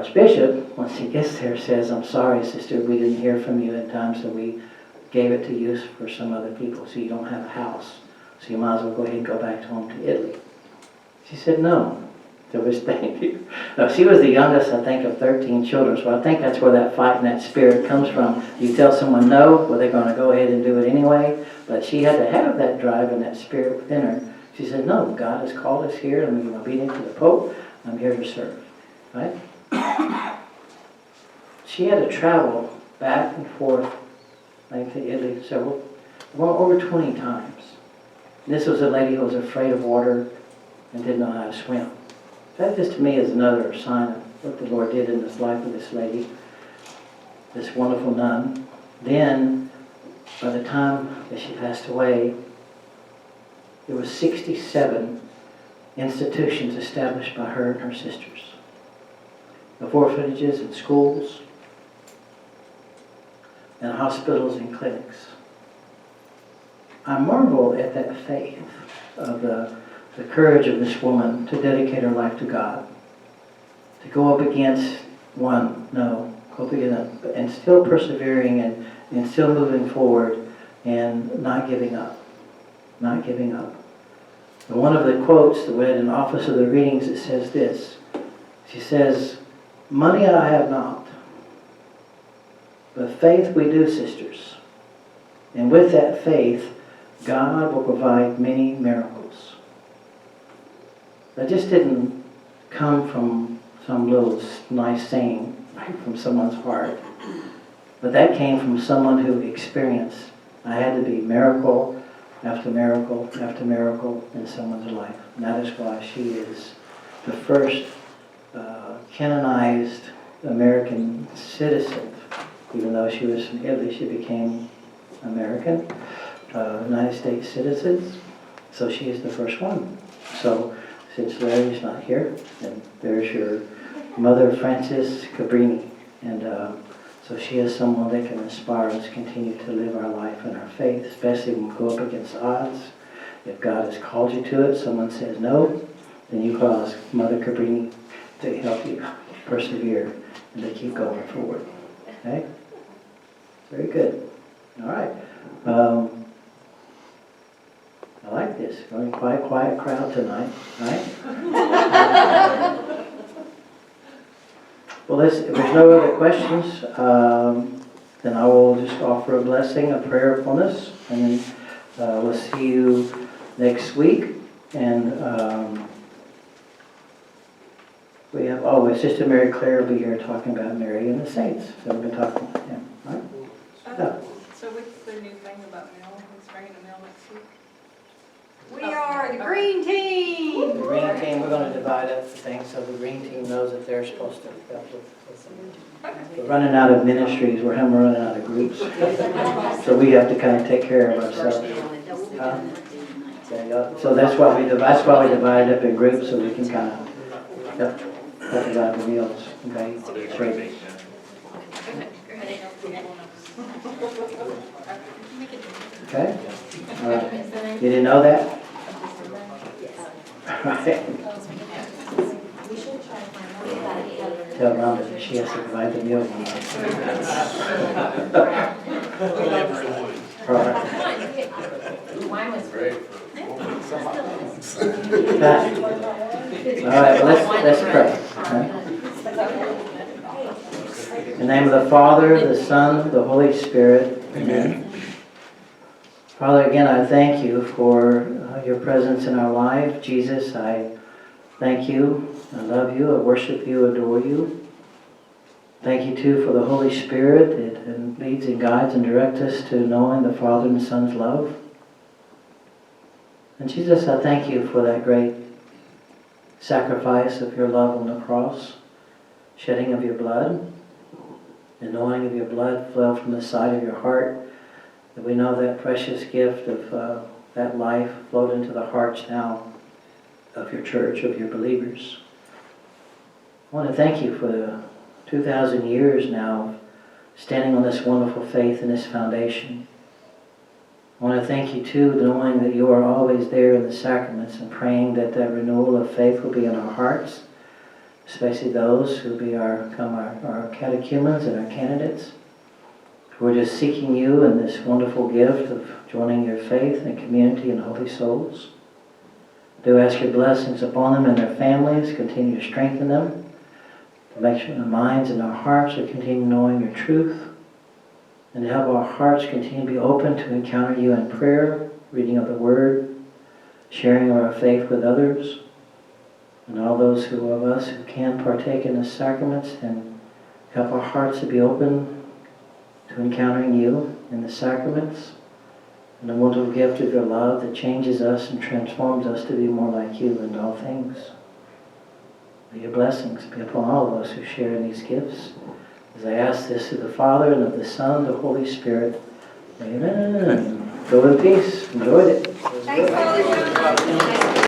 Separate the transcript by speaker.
Speaker 1: Archbishop, once he gets there, says, "I'm sorry, sister, we didn't hear from you in time, so we gave it to use for some other people, so you don't have a house. So you might as well go ahead and go back home to Italy." She said, "No." So we thank you. No, she was the youngest, I think, of 13 children, so I think that's where that fight and that spirit comes from. You tell someone no, well, they're going to go ahead and do it anyway, but she had to have that drive and that spirit within her. She said, "No, God has called us here, and we're obedient to the Pope. I'm here to serve." Right? She had to travel back and forth, like to Italy, over 20 times. This was a lady who was afraid of water and didn't know how to swim. That just to me is another sign of what the Lord did in this life of this lady, this wonderful nun. Then, by the time that she passed away, there were 67 institutions established by her and her sisters. The orphanages and schools, and hospitals and clinics. I marvel at that faith of the courage of this woman to dedicate her life to God, to go up against and still persevering and still moving forward and not giving up. Not giving up. And one of the quotes that we had in Office of the Readings, it says this. She says, "Money I have not, but faith we do, sisters. And with that faith, God will provide many miracles." That just didn't come from some little nice saying right from someone's heart. But that came from someone who experienced, I had to be miracle after miracle after miracle in someone's life. And that is why she is the first canonized American citizen. Even though she was from Italy, she became American, United States citizens. So she is the first one. So since Larry's not here, then there's your mother, Frances Cabrini. And so she is someone that can inspire us to continue to live our life in our faith, especially when we go up against odds. If God has called you to it, someone says no, then you call us Mother Cabrini to help you persevere and to keep going forward. Okay? Very good. All right. I like this. Going quite a quiet crowd tonight. Right? Well, if there's no other questions, then I will just offer a blessing, a prayer upon us, and we'll see you next week. And we have, Sister Mary Claire will be here talking about Mary and the saints. So we've been talking about him. Right?
Speaker 2: So what's the new thing about mail? Who's bringing the mail next week?
Speaker 3: We are the green team!
Speaker 1: The green team, we're going to divide up the things so the green team knows that they're supposed to help with. We're running out of ministries, we're running out of groups. So we have to kind of take care of ourselves. So that's why we divide up in groups so we can kind of help divide the meals. Okay? Sure. Okay? All right. You didn't know that? Right. Tell Rhonda that she has to provide the meal. All right, let's pray. Okay? In the name of the Father, the Son, the Holy Spirit. Amen. Father, again, I thank you for your presence in our life. Jesus, I thank you. I love you. I worship you, adore you. Thank you, too, for the Holy Spirit that leads and guides and directs us to knowing the Father and Son's love. And Jesus, I thank you for that great sacrifice of your love on the cross, shedding of your blood, the knowing of your blood flow from the side of your heart, that we know that precious gift of that life flowed into the hearts now of your church, of your believers. I want to thank you for the 2,000 years now of standing on this wonderful faith and this foundation. I want to thank you too, knowing that you are always there in the sacraments and praying that that renewal of faith will be in our hearts, especially those who be our catechumens and our candidates, who are just seeking you in this wonderful gift of joining your faith and community and holy souls. Do ask your blessings upon them and their families. Continue to strengthen them. To make sure their minds and our hearts are continue knowing your truth. And to help our hearts continue to be open to encounter you in prayer, reading of the Word, sharing of our faith with others. And all those of us who can partake in the sacraments, and help our hearts to be open to encountering you in the sacraments and the wonderful gift of your love that changes us and transforms us to be more like you in all things. May your blessings be upon all of us who share in these gifts. As I ask this of the Father and of the Son and the Holy Spirit. Amen. Go in peace. Enjoyed it.
Speaker 3: Thanks, Father John.